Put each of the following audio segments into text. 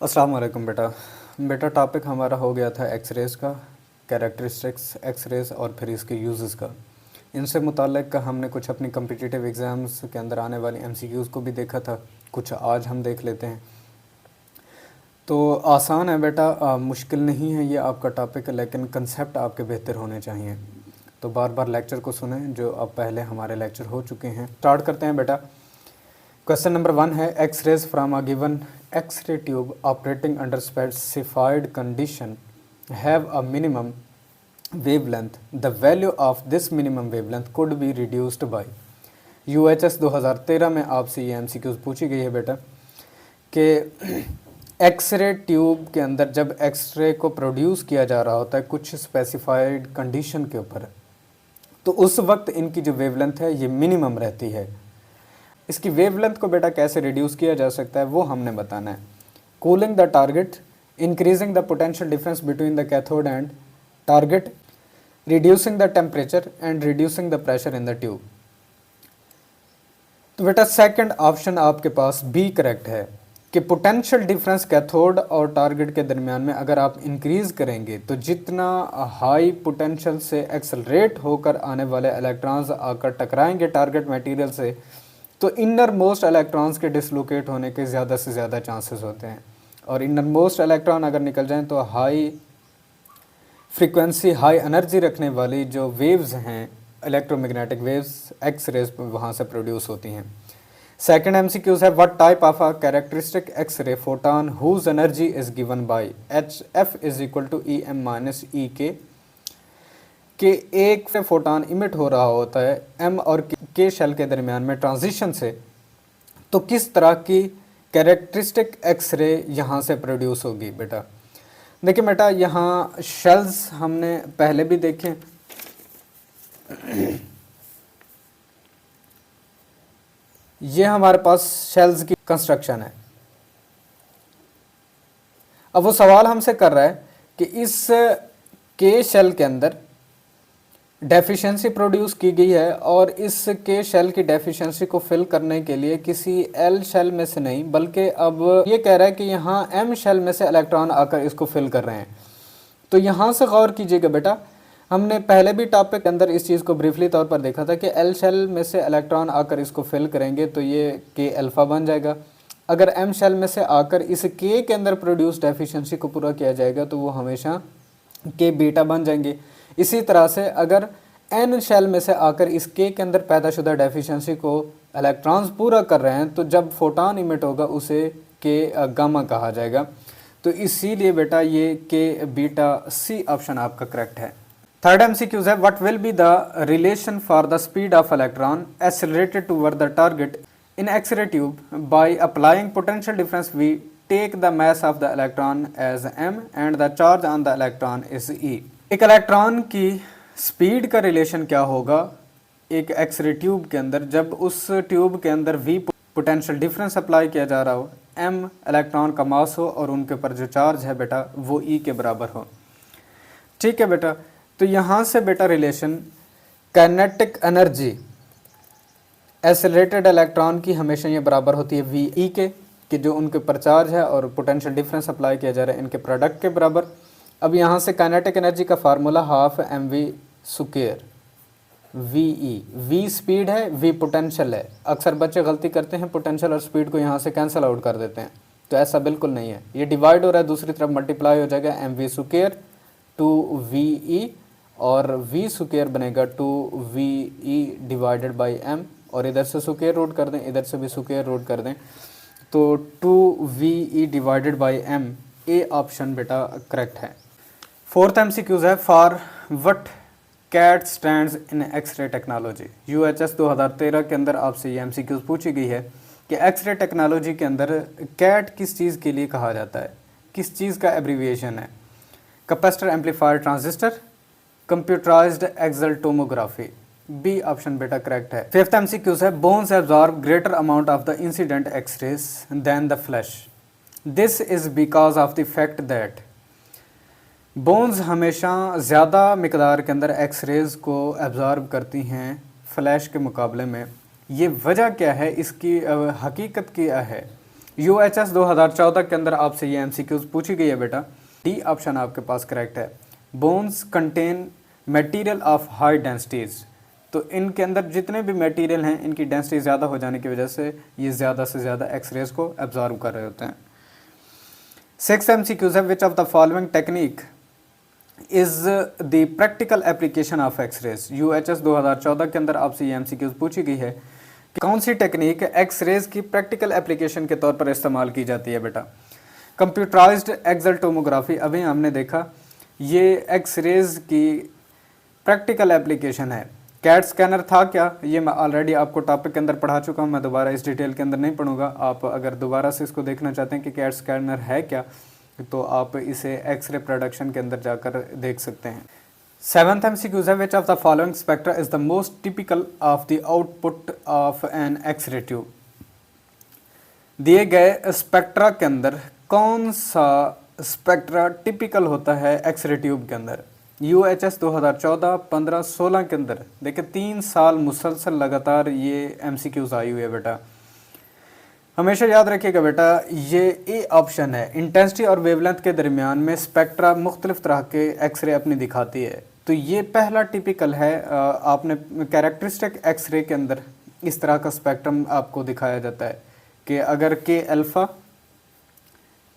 अस्सलाम वालेकुम बेटा टॉपिक हमारा हो गया था एक्सरेज़ का, कैरेक्टरिस्टिक्स एक्सरेज़ और फिर इसके यूज़ेस का। इनसे मुताल्लिक़ हमने कुछ अपनी कम्पिटिटिव एग्ज़ाम्स के अंदर आने वाली एमसीक्यूज़ को भी देखा था, कुछ आज हम देख लेते हैं। तो आसान है बेटा, मुश्किल नहीं है ये आपका टॉपिक, लेकिन कंसेप्ट आपके बेहतर होने चाहिए। तो बार बार लेक्चर को सुने जो अब पहले हमारे लेक्चर हो चुके हैं। स्टार्ट करते हैं बेटा। क्वेश्चन नंबर 1 है X-rays from a given X-ray tube operating under specified condition have a minimum wavelength. The value of this minimum wavelength could be reduced by. UHS 2013 में आपसे ये एमसीक्यूज पूछी गई है बेटा कि एक्सरे ट्यूब के अंदर जब एक्सरे को प्रोड्यूस किया जा रहा होता है कुछ स्पेसिफाइड कंडीशन के ऊपर, तो उस वक्त इनकी जो वेवलेंथ है ये मिनिमम रहती है। इसकी वेवलेंथ को बेटा कैसे रिड्यूस किया जा सकता है वो हमने बताना है। Cooling the target, increasing the potential difference between the cathode and target, reducing the temperature and reducing the pressure in the tube. तो बेटा सेकंड ऑप्शन आपके पास बी करेक्ट है कि पोटेंशियल डिफरेंस कैथोड और टारगेट के दरमियान में अगर आप इंक्रीज करेंगे तो जितना हाई पोटेंशियल से एक्सेलरेट होकर आने वाले इलेक्ट्रॉन्स आकर टकराएंगे टारगेट मटेरियल से, तो इनर मोस्ट इलेक्ट्रॉन्स के डिसलोकेट होने के ज़्यादा से ज़्यादा चांसेस होते हैं। और इनर मोस्ट इलेक्ट्रॉन अगर निकल जाएं तो हाई फ्रीक्वेंसी हाई एनर्जी रखने वाली जो वेव्स हैं इलेक्ट्रोमैग्नेटिक वेव्स एक्स-रेज वहाँ से प्रोड्यूस होती हैं। सेकंड एमसीक्यूज है what type of a characteristic X-ray photon whose energy is given by H F is equal to E M minus E के एक से फोटॉन इमिट हो रहा होता है एम और के शेल के दरमियान में ट्रांजिशन से, तो किस तरह की कैरेक्टरिस्टिक एक्सरे यहाँ से प्रोड्यूस होगी बेटा। देखिए बेटा यहाँ शेल्स हमने पहले भी देखे, ये हमारे पास शेल्स की कंस्ट्रक्शन है। अब वो सवाल हमसे कर रहा है कि इस के शेल के अंदर डेफिशिएंसी प्रोड्यूस की गई है और इस के शेल की डेफिशिएंसी को फिल करने के लिए किसी एल शेल में से नहीं बल्कि अब ये कह रहा है कि यहाँ एम शेल में से इलेक्ट्रॉन आकर इसको फिल कर रहे हैं। तो यहाँ से गौर कीजिएगा बेटा, हमने पहले भी टॉपिक के अंदर इस चीज़ को ब्रीफली तौर पर देखा था कि एल शेल में से इलेक्ट्रॉन आकर इसको फिल करेंगे तो ये के अल्फ़ा बन जाएगा। अगर एम शेल में से आकर इस के अंदर प्रोड्यूस डेफिशिएंसी को पूरा किया जाएगा तो वो हमेशा के बीटा बन जाएंगे। इसी तरह से अगर एन शेल में से आकर इस के अंदर पैदाशुदा डेफिशिएंसी को इलेक्ट्रॉन्स पूरा कर रहे हैं तो जब फोटॉन इमिट होगा उसे के गामा कहा जाएगा। तो इसीलिए बेटा ये के बीटा सी ऑप्शन आपका करेक्ट है। थर्ड एमसीक्यूज है what will be the relation for the speed of electron accelerated toward the target in X-ray tube by applying potential difference V take the mass of the electron as m and the charge on the electron is e। एक electron की speed का relation क्या होगा एक x ray tube के अंदर जब उस ट्यूब के अंदर v पोटेंशियल डिफरेंस अप्लाई किया जा रहा हो, m इलेक्ट्रॉन का मास हो और उनके ऊपर जो चार्ज है बेटा वो e के बराबर हो। ठीक है बेटा, तो यहाँ से बेटा relation kinetic energy accelerated electron की हमेशा ये बराबर होती है वी ई के कि जो उनके ऊपर चार्ज है और पोटेंशियल डिफरेंस अप्लाई किया जा रहा है इनके प्रोडक्ट के बराबर। अब यहाँ से काइनेटिक एनर्जी का formula half m v square V e, v speed है वी पोटेंशियल है। अक्सर बच्चे गलती करते हैं पोटेंशियल और स्पीड को यहाँ से कैंसिल आउट कर देते हैं, तो ऐसा बिल्कुल नहीं है। ये डिवाइड हो रहा है, दूसरी तरफ मल्टीप्लाई हो जाएगा m v square two V e और वी स्क्वायर बनेगा two V e divided by m और इधर से स्क्वायर रूट कर दें इधर से भी स्क्वायर रूट कर दें तो two V e divided by m, A option बेटा करेक्ट है। फोर्थ एमसीक्यूज है for what CAT stands in X-ray technology. UHS 2013 के अंदर आपसे ये एमसीक्यूज पूछी गई है कि एक्सरे टेक्नोलॉजी के अंदर कैट किस चीज़ के लिए कहा जाता है, किस चीज़ का एब्रीविएशन है। Capacitor amplifier transistor, computerized axial tomography, B option बेटा करेक्ट है। फिफ्थ एमसीक्यूज है bones absorb greater amount of the incident X-rays than the flesh. This is because of the fact that bones हमेशा ज़्यादा मिकदार के अंदर X-rays को absorb करती हैं फ्लैश के मुकाबले में। ये वजह क्या है, इसकी हकीकत क्या है, UHS 2014 के अंदर आपसे ये MCQs पूछी गई है बेटा। डी ऑप्शन आपके पास करेक्ट है। Bones contain material of high densities, तो इनके अंदर जितने भी मटेरियल हैं इनकी डेंसिटी ज़्यादा हो जाने की वजह से ये ज़्यादा से ज़्यादा एक्सरेज को एब्जॉर्व कर रहे होते हैं। 6 MCQs है, which of the following technique is the practical application of X-rays. UHS 2014 के अंदर आपसे ये MCQs पूछी गई है कि कौन सी टेक्निक एक्सरेज की प्रैक्टिकल एप्लीकेशन के तौर पर इस्तेमाल की जाती है बेटा। कंप्यूटराइज्ड एक्सल टोमोग्राफी, अभी हमने देखा ये एक्सरेज की प्रैक्टिकल एप्लीकेशन है। कैट स्कैनर था क्या, ये मैं ऑलरेडी आपको टॉपिक के अंदर पढ़ा चुका हूँ, मैं दोबारा इस डिटेल के अंदर नहीं पढ़ूंगा। आप अगर दोबारा से इसको देखना चाहते हैं कि कैट स्कैनर है क्या, तो आप इसे एक्सरे प्रोडक्शन के अंदर जाकर देख सकते हैं। 7th MCQ है, which of the following spectra is the most typical of the output of an X-ray tube. दिए गए स्पेक्ट्रा के अंदर कौन सा स्पेक्ट्रा टिपिकल होता है एक्सरे ट्यूब के अंदर। UHS 2014, 15, 16 के अंदर देखिए 3 साल मुसलसल लगातार ये MCQs आई हुई है बेटा। हमेशा याद रखिएगा बेटा, ये ए ऑप्शन है। इंटेंसिटी और वेवलेंथ के दरमियान में स्पेक्ट्रा मुख्तलिफ तरह के एक्सरे अपनी दिखाती है, तो ये पहला टिपिकल है। आपने कैरेक्टरिस्टिक एक्सरे के अंदर इस तरह का स्पेक्ट्रम आपको दिखाया जाता है कि अगर के अल्फ़ा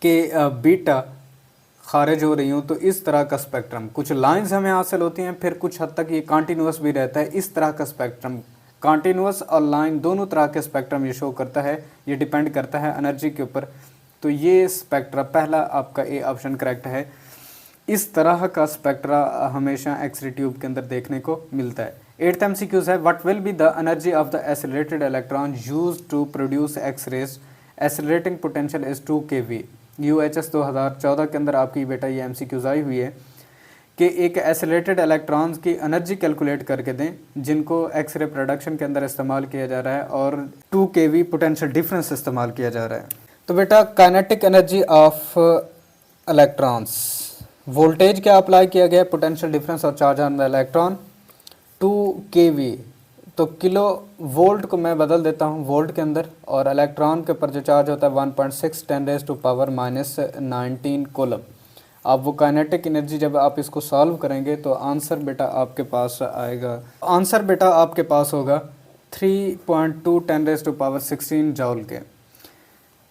के बीटा खारिज हो रही हूँ तो इस तरह का स्पेक्ट्रम, कुछ लाइंस हमें हासिल होती हैं, फिर कुछ हद तक ये कॉन्टीन्यूअस भी रहता है। इस तरह का स्पेक्ट्रम कॉन्टीन्यूअस और लाइन दोनों तरह के स्पेक्ट्रम ये शो करता है, ये डिपेंड करता है एनर्जी के ऊपर। तो ये स्पेक्ट्रा पहला आपका ए ऑप्शन करेक्ट है। इस तरह का स्पेक्ट्रा हमेशा एक्सरे ट्यूब के अंदर देखने को मिलता है। 8th MCQ है, what will be the energy of the accelerated electron used to produce X-rays, accelerating potential is 2 kV। UHS 2014 के अंदर आपकी बेटा ये MCQs आई हुई है कि एक एसिलेटेड इलेक्ट्रॉन्स की एनर्जी कैलकुलेट करके दें जिनको एक्सरे प्रोडक्शन के अंदर इस्तेमाल किया जा रहा है और 2 kV पोटेंशियल डिफरेंस इस्तेमाल किया जा रहा है। तो बेटा kinetic energy of electrons, voltage क्या अप्लाई किया गया, पोटेंशियल डिफरेंस और charge on the electron 2 kV, तो किलो वोल्ट को मैं बदल देता हूँ वोल्ट के अंदर, और इलेक्ट्रॉन के ऊपर जो चार्ज होता है 1.6 10⁻⁻⁻19 कूलम। आप वो काइनेटिक एनर्जी जब आप इसको सॉल्व करेंगे तो आंसर बेटा आपके पास आएगा, आंसर बेटा आपके पास होगा 3.2 10⁻16 जॉल के।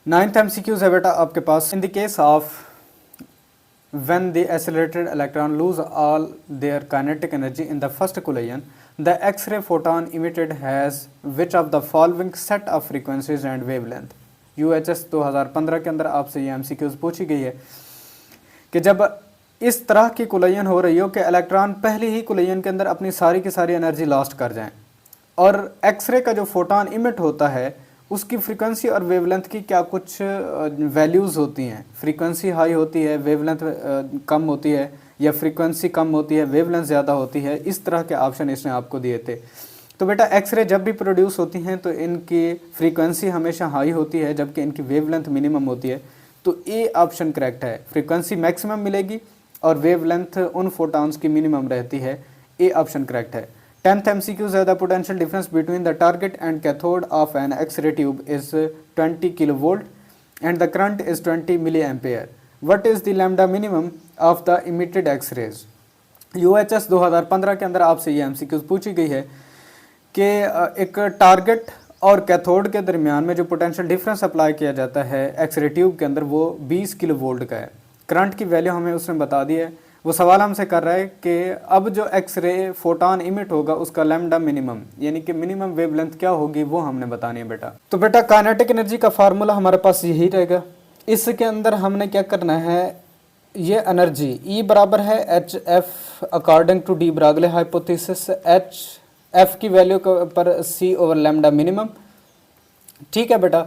9th MCQ है बेटा आपके पास, in the case of when the accelerated electron lose all their kinetic energy in the first collision, the X-ray photon emitted has which of the following set of frequencies and wavelength। UHS 2015 के अंदर आपसे ये MCQs पूछी गई है कि जब इस तरह की कोलिजन हो रही हो कि इलेक्ट्रॉन पहले ही कोलिजन के अंदर अपनी सारी की सारी एनर्जी लॉस्ट कर जाएं, और एक्सरे का जो फोटोन इमिट होता है उसकी फ्रीक्वेंसी और वेवलेंथ की क्या कुछ वैल्यूज़ होती हैं। फ्रीक्वेंसी हाई होती है, वेवलेंथ कम होती है, या फ्रीक्वेंसी कम होती है, वेवलेंथ ज़्यादा होती है। इस तरह के ऑप्शन इसने आपको दिए थे। तो बेटा एक्सरे जब भी प्रोड्यूस होती हैं तो इनकी फ्रीक्वेंसी हमेशा हाई होती है जबकि इनकी वेवलेंथ मिनिमम होती है। तो ए ऑप्शन करेक्ट है, फ्रीक्वेंसी मैक्सिमम मिलेगी और वेवलेंथ उन फोटॉन्स की मिनिमम रहती है। ए ऑप्शन करेक्ट है। 10th MCQ है, the potential difference between the target and cathode of an X-ray tube is 20 kV and the current is 20 mA। What is the lambda minimum of the emitted X-rays. UHS 2015 के अंदर आपसे ये MCQ पूछी गई है कि एक टारगेट और कैथोड के दरमियान में जो पोटेंशियल डिफरेंस अप्लाई किया जाता है एक्सरे ट्यूब के अंदर वो 20 kV का है। करंट की वैल्यू हमें उसने बता दी है। वो सवाल हमसे कर रहा है कि अब जो एक्सरे फोटॉन इमिट होगा उसका लैम्डा मिनिमम यानी कि मिनिमम वेवलेंथ क्या होगी वो हमने बतानी है बेटा। तो बेटा काइनेटिक एनर्जी का फार्मूला हमारे पास यही रहेगा। इसके अंदर हमने क्या करना है, ये एनर्जी E बराबर है HF according to de Broglie hypothesis, HF की वैल्यू पर C ओवर लैम्डा मिनिमम। ठीक है बेटा,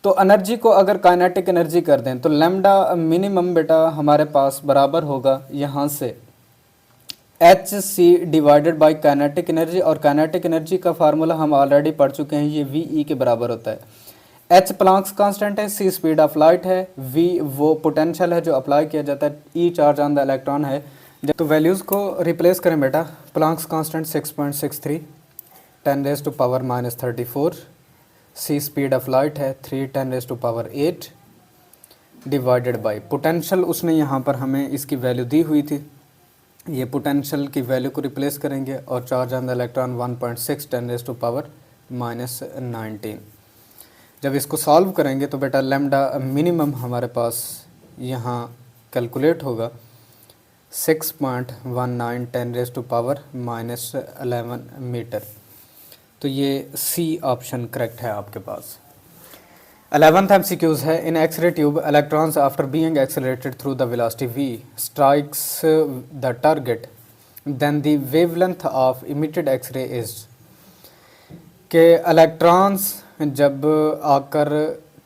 तो एनर्जी को अगर काइनेटिक एनर्जी कर दें तो लैम्डा मिनिमम बेटा हमारे पास बराबर होगा यहाँ से HC divided by kinetic energy, और काइनेटिक एनर्जी का फार्मूला हम ऑलरेडी पढ़ चुके हैं, ये VE के बराबर होता है। H प्लैंक्स कांस्टेंट है, C स्पीड ऑफ लाइट है, V वो पोटेंशियल है जो अप्लाई किया जाता है, E charge on the electron है। तो वैल्यूज़ को रिप्लेस करें बेटा, Planck's constant 6.63 10⁻⁻34, c speed of light है 3×10⁸ डिवाइडेड बाय पोटेंशियल उसने यहाँ पर हमें इसकी वैल्यू दी हुई थी, ये पोटेंशियल की वैल्यू को रिप्लेस करेंगे और चार्ज ऑन द इलेक्ट्रॉन 1.6×10⁻19। जब इसको सॉल्व करेंगे तो बेटा लैम्डा मिनिमम हमारे पास यहाँ कैलकुलेट होगा 6.19×10⁻11 मीटर। तो ये सी ऑप्शन करेक्ट है आपके पास। 11th MCQs है, इन X-ray tube electrons after being accelerated through the velocity v strikes the target then the wavelength of emitted X-ray is. के इलेक्ट्रॉन्स जब आकर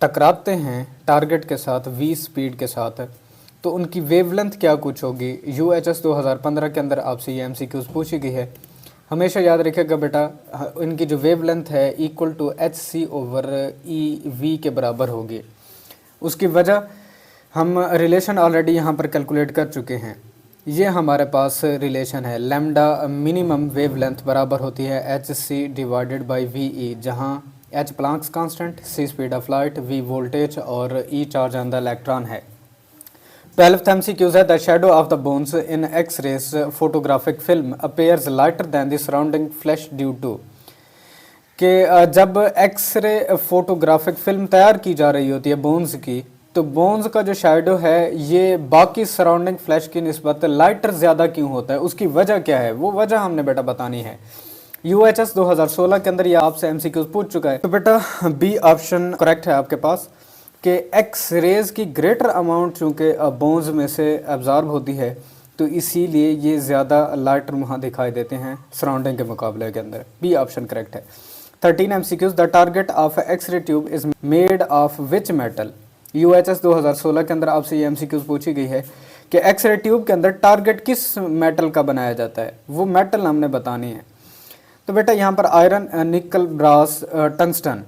टकराते हैं टारगेट के साथ v स्पीड के साथ तो उनकी वेवलेंथ क्या कुछ होगी। UHS 2015 के अंदर आपसे ये MCQs पूछी गई है। हमेशा याद रखिएगा बेटा इनकी जो वेवलेंथ है इक्वल टू hc/EV के बराबर होगी। उसकी वजह हम रिलेशन ऑलरेडी यहाँ पर कैलकुलेट कर चुके हैं। ये हमारे पास रिलेशन है, लैम्डा मिनिमम वेवलेंथ बराबर होती है hc/VE, जहाँ h Planck's constant, c speed of light, v voltage और e charge on the electron है। 12th MCQs है, the shadow of the bones in X-rays photographic film appears lighter than the surrounding flesh due to. कि जब x ray photographic film तैयार की जा रही होती है बोन्स की, तो बोन्स का जो शेडो है ये बाकी सराउंडिंग फ्लैश की निस्बत लाइटर ज़्यादा क्यों होता है, उसकी वजह क्या है, वो वजह हमने बेटा बतानी है। UHS 2016 के अंदर ये आपसे MCQs पूछ चुका है। तो बेटा बी ऑप्शन करेक्ट है आपके पास कि एक्स रेज की ग्रेटर अमाउंट चूँकि बोन्स में से एब्जॉर्ब होती है तो इसीलिए ये ज़्यादा लाइटर वहाँ दिखाई देते हैं सराउंडिंग के मुकाबले के अंदर। बी ऑप्शन करेक्ट है। 13 MCQs, the target of X-ray tube is made of which metal. UHS 2016 के अंदर आपसे ये MCQs पूछी गई है कि एक्सरे ट्यूब के अंदर टारगेट किस मेटल का बनाया जाता है, वो मेटल हमने बतानी है। तो बेटा यहाँ पर आयरन, निकल, ब्रास, टंगस्टन,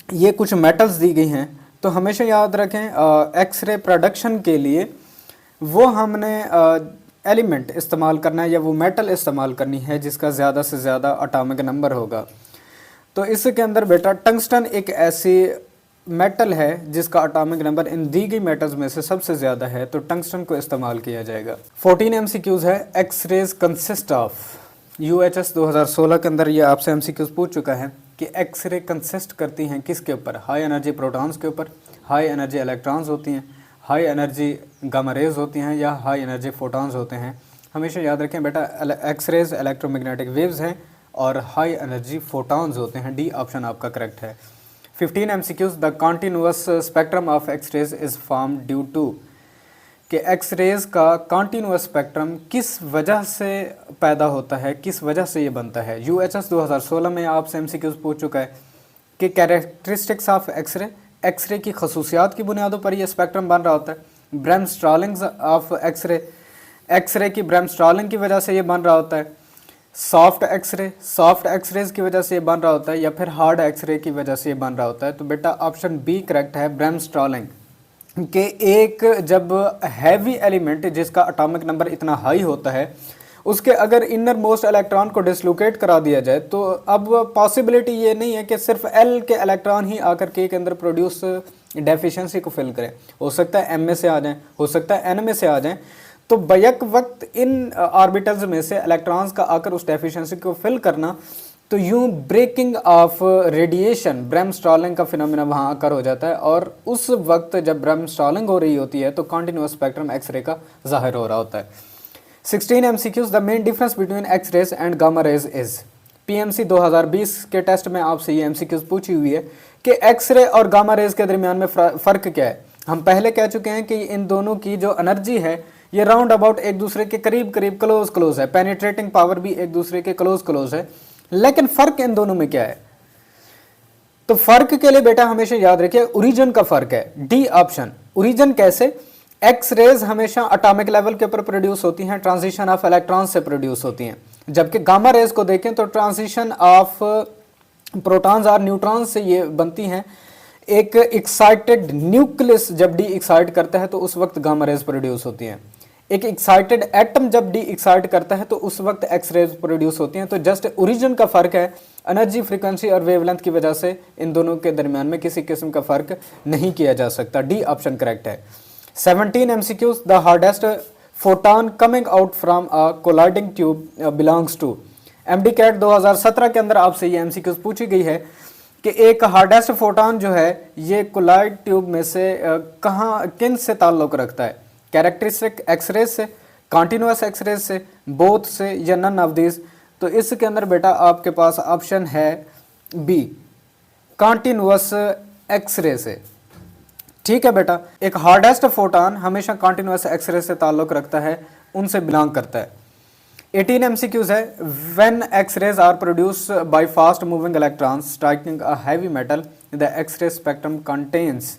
ये कुछ मेटल्स दी गई हैं। तो हमेशा याद रखें एक्सरे प्रोडक्शन के लिए वो हमने एलिमेंट इस्तेमाल करना है या वो मेटल इस्तेमाल करनी है जिसका ज़्यादा से ज़्यादा एटॉमिक नंबर होगा। तो इसके अंदर बेटा टंगस्टन एक ऐसी मेटल है जिसका एटॉमिक नंबर इन दी गई मेटल्स में से सबसे ज़्यादा है, तो टंगस्टन को इस्तेमाल किया जाएगा। 14 MCQs है, एक्सरेज कंसिस्ट ऑफ। UHS 2016 के अंदर ये आपसे MCQs पूछ चुका है कि एक्सरे कंसिस्ट करती हैं किसके ऊपर, हाई एनर्जी प्रोटॉन्स के ऊपर, हाई एनर्जी इलेक्ट्रॉन्स होती हैं, हाई एनर्जी गामा रेज होती हैं या हाई एनर्जी फोटॉन्स होते हैं। हमेशा याद रखें बेटा एक्सरेज इलेक्ट्रोमैग्नेटिक वेव्स हैं और हाई एनर्जी फोटॉन्स होते हैं। डी ऑप्शन आपका करेक्ट है। 15 MCQs, the continuous spectrum of X-rays is form due to. कि एक्सरेज का कॉन्टीन्यूअस स्पेक्ट्रम किस वजह से पैदा होता है, किस वजह से ये बनता है। UHS 2016 में आपसे MCQs पूछ चुका है कि कैरेक्टरिस्टिक्स ऑफ एक्सरे, एक्सरे की खसूसियात की बुनियादों पर ये स्पेक्ट्रम बन रहा होता है। ब्रैमस्ट्रॉलिंग ऑफ एक्सरे, एक्सरे की ब्रैमस्ट्रॉलिंग की वजह से ये बन रहा होता है। सॉफ्ट एक्सरे, सॉफ्ट एक्सरेज की वजह से ये बन रहा होता है या फिर हार्ड एक्सरे की वजह से ये बन रहा होता है। तो बेटा ऑप्शन बी करेक्ट है, ब्रैमस्ट्रॉलिंग। कि एक जब हैवी एलिमेंट जिसका एटॉमिक नंबर इतना हाई होता है उसके अगर इनर मोस्ट इलेक्ट्रॉन को डिसलोकेट करा दिया जाए तो अब पॉसिबिलिटी ये नहीं है कि सिर्फ L के इलेक्ट्रॉन ही आकर के अंदर प्रोड्यूस डेफिशिएंसी को फिल करें। हो सकता है M में से आ जाएं, हो सकता है N में से आ जाएं। तो बैक वक्त इन ऑर्बिटल्स में से इलेक्ट्रॉन्स का आकर उस डेफिशिएंसी को फिल करना, तो यूं ब्रेकिंग ऑफ रेडिएशन, ब्रैमस्ट्रॉलिंग का फिनोमेना वहाँ आकर हो जाता है और उस वक्त जब ब्रैमस्ट्रॉलिंग हो रही होती है तो कॉन्टिन्यूअस स्पेक्ट्रम एक्सरे का जाहिर हो रहा होता है। 16 MCQs, the main difference between X rays and gamma rays is. PMC 2020 के टेस्ट में आपसे ये MCQs पूछी हुई है कि एक्सरे और गामा रेज के दरमियान में फ़र्क क्या है। हम पहले कह चुके हैं कि इन दोनों की जो एनर्जी है ये राउंड अबाउट एक दूसरे के करीब करीब क्लोज है, पेनिट्रेटिंग पावर भी एक दूसरे के क्लोज है, लेकिन फ़र्क इन दोनों में क्या है। तो फ़र्क के लिए बेटा हमेशा याद रखिए ओरिजिन का फ़र्क है। डी ऑप्शन, ओरिजिन कैसे, एक्स रेज हमेशा एटॉमिक लेवल के ऊपर प्रोड्यूस होती हैं, ट्रांजिशन ऑफ इलेक्ट्रॉन से प्रोड्यूस होती हैं, जबकि गामा रेज को देखें तो ट्रांजिशन ऑफ प्रोटॉन्स और न्यूट्रॉन्स से ये बनती हैं। एक एक्साइटेड न्यूक्लियस जब डी एक्साइट करता है तो उस वक्त गामा रेज प्रोड्यूस होती हैं। एक एक्साइटेड एटम जब डी एक्साइट करता है तो उस वक्त एक्स रेज प्रोड्यूस होती हैं। तो जस्ट ओरिजिन का फर्क है, एनर्जी, फ्रीक्वेंसी और वेवलेंथ की वजह से इन दोनों के दरमियान में किसी किस्म का फर्क नहीं किया जा सकता। डी ऑप्शन करेक्ट है। 17 MCQs, the hardest photon coming out from a colliding tube belongs to. MD CAT 2017 के अंदर आपसे ये एमसीक्यूज पूछी गई है कि एक हार्डेस्ट फोटॉन जो है ये कोलाइड ट्यूब में से कहाँ, किन से ताल्लुक रखता है? कैरेक्टरिस्टिक एक्सरेज से, कॉन्टिन्यूस एक्सरेज से, बोथ से, या नन ऑफ दिस? तो इसके अंदर बेटा आपके पास ऑप्शन है बी, कॉन्टिन्यूस एक्सरे से। ठीक है बेटा, एक हार्डेस्ट फोटॉन हमेशा कॉन्टिन्यूस एक्सरे से ताल्लुक रखता है, उनसे बिलोंग करता है। 18 MCQs है, when X rays are produce by fast moving electrons striking a heavy metal the X ray spectrum contains.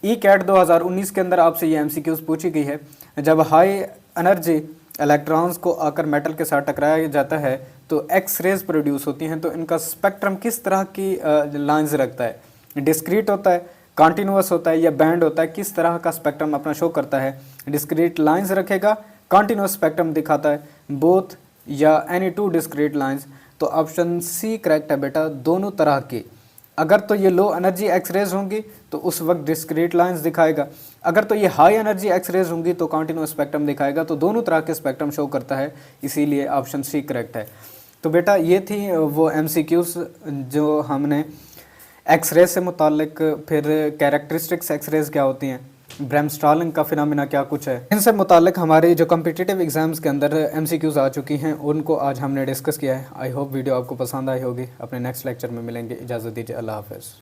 E CAT 2019 के अंदर आपसे ये एमसीक्यूज पूछी गई है, जब हाई एनर्जी इलेक्ट्रॉन्स को आकर मेटल के साथ टकराया जाता है तो एक्स रेज प्रोड्यूस होती हैं, तो इनका स्पेक्ट्रम किस तरह की लाइंस रखता है? डिस्क्रीट होता है, कॉन्टिन्यूस होता है, या बैंड होता है? किस तरह का स्पेक्ट्रम अपना शो करता है? डिस्क्रीट लाइंस रखेगा, कॉन्टिन्यूस स्पेक्ट्रम दिखाता है, बोथ या एनी टू डिस्क्रीट लाइंस? तो ऑप्शन सी करेक्ट है बेटा, दोनों तरह की। अगर तो ये लो एनर्जी एक्सरेज होंगी तो उस वक्त डिस्क्रीट लाइंस दिखाएगा, अगर तो ये हाई एनर्जी एक्सरेज होंगी तो कॉन्टिन्यूस स्पेक्ट्रम दिखाएगा। तो दोनों तरह के स्पेक्ट्रम शो करता है, इसीलिए ऑप्शन सी करेक्ट है। तो बेटा ये थी वो एमसीक्यूज जो हमने एक्सरेज से मुतालिक, फिर कैरेक्टरिस्टिक्स एक्सरेज क्या होती हैं, ब्रैमस्टॉलिंग का फिनोमेना क्या कुछ है, इनसे मुतालिक हमारे जो कॉम्पिटिटिव एग्जाम्स के अंदर एमसीक्यूज आ चुकी हैं, उनको आज हमने डिस्कस किया है। आई होप वीडियो आपको पसंद आई होगी। अपने नेक्स्ट लेक्चर में मिलेंगे, इजाज़त दीजिए, अल्लाह हाफ़िज़।